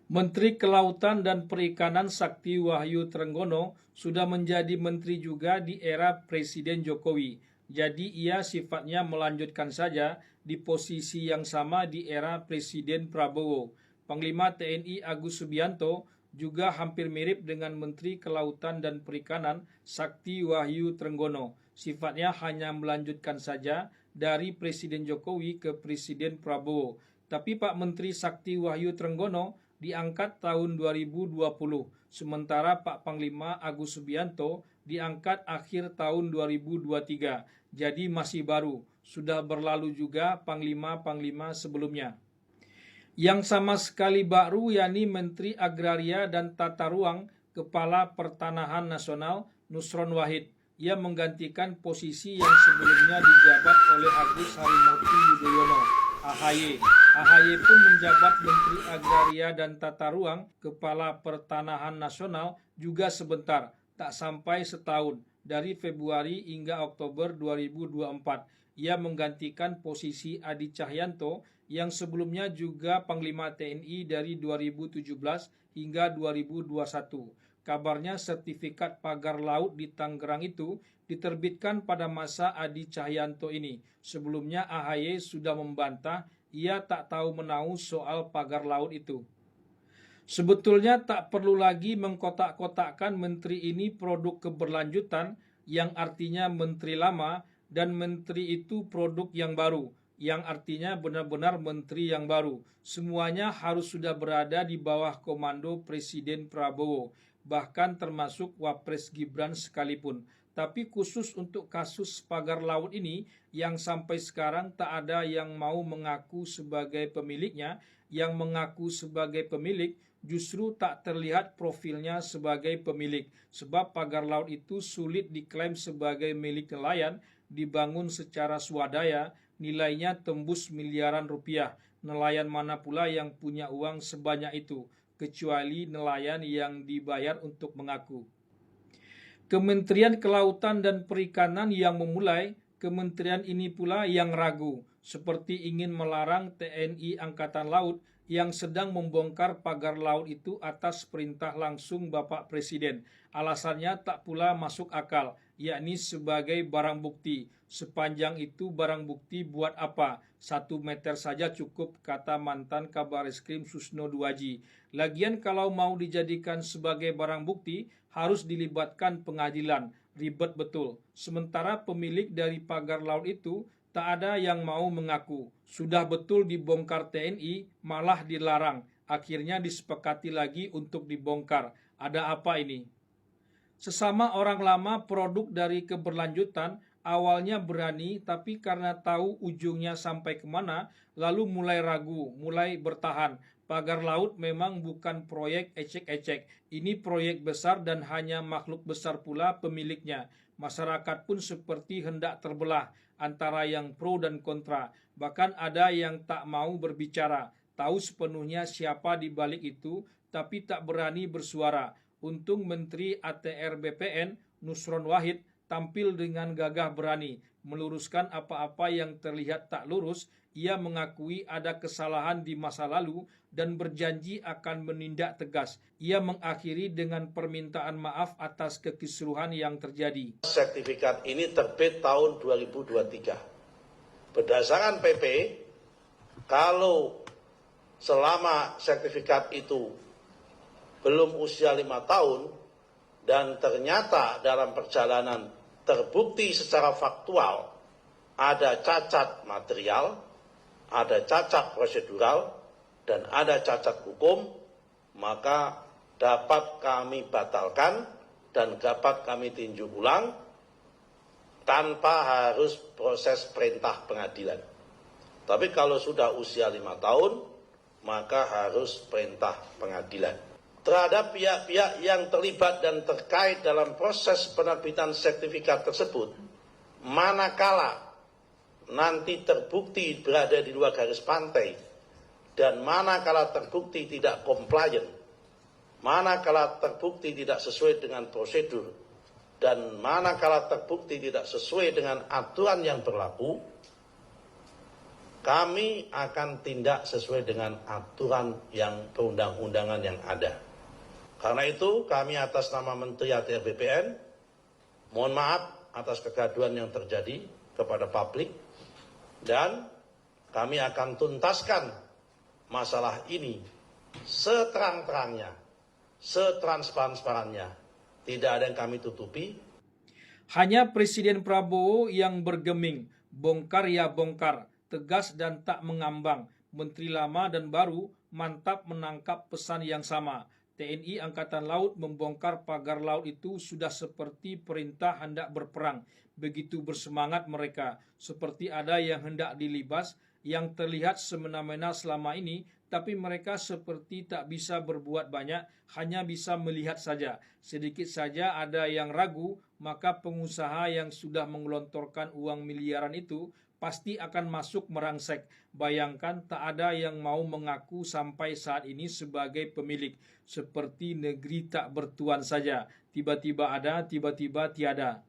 Menteri Kelautan dan Perikanan Sakti Wahyu Trenggono sudah menjadi menteri juga di era Presiden Jokowi. Jadi ia sifatnya melanjutkan saja di posisi yang sama di era Presiden Prabowo. Panglima TNI Agus Subianto juga hampir mirip dengan Menteri Kelautan dan Perikanan Sakti Wahyu Trenggono. Sifatnya hanya melanjutkan saja dari Presiden Jokowi ke Presiden Prabowo. Tapi Pak Menteri Sakti Wahyu Trenggono diangkat tahun 2020, sementara Pak Panglima Agus Subianto diangkat akhir tahun 2023. Jadi masih baru, sudah berlalu juga panglima-panglima sebelumnya. Yang sama sekali baru yakni Menteri Agraria dan Tata Ruang Kepala Pertanahan Nasional Nusron Wahid. Ia menggantikan posisi yang sebelumnya dijabat oleh Agus Harimurti Yudhoyono, AHY. AHY pun menjabat Menteri Agraria dan Tata Ruang Kepala Pertanahan Nasional juga sebentar, tak sampai setahun, dari Februari hingga Oktober 2024. Ia menggantikan posisi Adi Cahyanto yang sebelumnya juga Panglima TNI dari 2017 hingga 2021. Kabarnya sertifikat pagar laut di Tangerang itu diterbitkan pada masa Adi Cahyanto ini. Sebelumnya AHY sudah membantah ia tak tahu menahu soal pagar laut itu. Sebetulnya tak perlu lagi mengkotak-kotakkan menteri ini produk keberlanjutan yang artinya menteri lama dan menteri itu produk yang baru, yang artinya benar-benar menteri yang baru. Semuanya harus sudah berada di bawah komando Presiden Prabowo, bahkan termasuk Wapres Gibran sekalipun. Tapi khusus untuk kasus pagar laut ini, yang sampai sekarang tak ada yang mau mengaku sebagai pemiliknya. Yang mengaku sebagai pemilik justru tak terlihat profilnya sebagai pemilik. Sebab pagar laut itu sulit diklaim sebagai milik nelayan, dibangun secara swadaya, nilainya tembus miliaran rupiah. Nelayan mana pula yang punya uang sebanyak itu, kecuali nelayan yang dibayar untuk mengaku. Kementerian Kelautan dan Perikanan yang memulai, kementerian ini pula yang ragu, seperti ingin melarang TNI Angkatan Laut yang sedang membongkar pagar laut itu atas perintah langsung Bapak Presiden. Alasannya tak pula masuk akal, yakni sebagai barang bukti. Sepanjang itu barang bukti buat apa? 1 meter saja cukup, kata mantan Kabareskrim Susno Duaji. Lagian kalau mau dijadikan sebagai barang bukti, harus dilibatkan pengadilan, ribet betul. Sementara pemilik dari pagar laut itu tak ada yang mau mengaku. Sudah betul dibongkar TNI, malah dilarang. Akhirnya disepakati lagi untuk dibongkar. Ada apa ini? Sesama orang lama produk dari keberlanjutan, awalnya berani, tapi karena tahu ujungnya sampai kemana, lalu mulai ragu, mulai bertahan. Pagar laut memang bukan proyek ecek-ecek. Ini proyek besar dan hanya makhluk besar pula pemiliknya. Masyarakat pun seperti hendak terbelah antara yang pro dan kontra. Bahkan ada yang tak mau berbicara, tahu sepenuhnya siapa di balik itu, tapi tak berani bersuara. Untung Menteri ATR BPN Nusron Wahid tampil dengan gagah berani, meluruskan apa-apa yang terlihat tak lurus. Ia mengakui ada kesalahan di masa lalu dan berjanji akan menindak tegas. Ia mengakhiri dengan permintaan maaf atas kekisruhan yang terjadi. Sertifikat ini terbit tahun 2023. Berdasarkan PP, kalau selama sertifikat itu belum usia 5 tahun dan ternyata dalam perjalanan terbukti secara faktual ada cacat material, ada cacat prosedural, dan ada cacat hukum, maka dapat kami batalkan dan dapat kami tinjau ulang tanpa harus proses perintah pengadilan. Tapi kalau sudah usia 5 tahun, maka harus perintah pengadilan. Terhadap pihak-pihak yang terlibat dan terkait dalam proses penerbitan sertifikat tersebut, manakala nanti terbukti berada di luar garis pantai, dan manakala terbukti tidak compliant, manakala terbukti tidak sesuai dengan prosedur, dan manakala terbukti tidak sesuai dengan aturan yang berlaku, kami akan tindak sesuai dengan aturan yang perundang-undangan yang ada. Karena itu kami atas nama Menteri ATR BPN, mohon maaf atas kegaduhan yang terjadi kepada publik, dan kami akan tuntaskan masalah ini seterang-terangnya, setransparan-transparannya. Tidak ada yang kami tutupi. Hanya Presiden Prabowo yang bergeming, bongkar ya bongkar, tegas dan tak mengambang. Menteri lama dan baru mantap menangkap pesan yang sama. TNI Angkatan Laut membongkar pagar laut itu sudah seperti perintah hendak berperang. Begitu bersemangat mereka, seperti ada yang hendak dilibas, yang terlihat semena-mena selama ini, tapi mereka seperti tak bisa berbuat banyak, hanya bisa melihat saja. Sedikit saja ada yang ragu, maka pengusaha yang sudah menggelontorkan uang miliaran itu pasti akan masuk merangsek. Bayangkan tak ada yang mau mengaku sampai saat ini sebagai pemilik. Seperti negeri tak bertuan saja. Tiba-tiba ada, tiba-tiba tiada.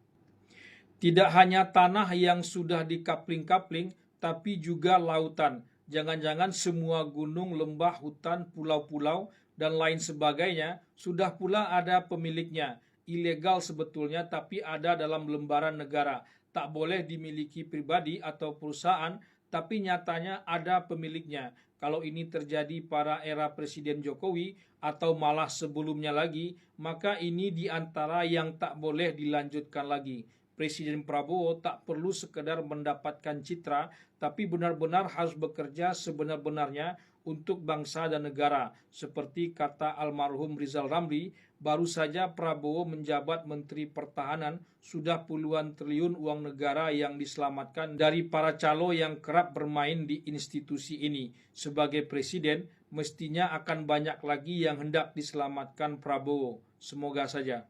Tidak hanya tanah yang sudah dikapling-kapling, tapi juga lautan. Jangan-jangan semua gunung, lembah, hutan, pulau-pulau, dan lain sebagainya sudah pula ada pemiliknya. Ilegal sebetulnya, tapi ada dalam lembaran negara. Tak boleh dimiliki pribadi atau perusahaan, tapi nyatanya ada pemiliknya. Kalau ini terjadi pada era Presiden Jokowi atau malah sebelumnya lagi, maka ini di antara yang tak boleh dilanjutkan lagi. Presiden Prabowo tak perlu sekedar mendapatkan citra, tapi benar-benar harus bekerja sebenar-benarnya untuk bangsa dan negara. Seperti kata almarhum Rizal Ramli, baru saja Prabowo menjabat Menteri Pertahanan, sudah puluhan triliun uang negara yang diselamatkan dari para calo yang kerap bermain di institusi ini. Sebagai presiden, mestinya akan banyak lagi yang hendak diselamatkan Prabowo. Semoga saja.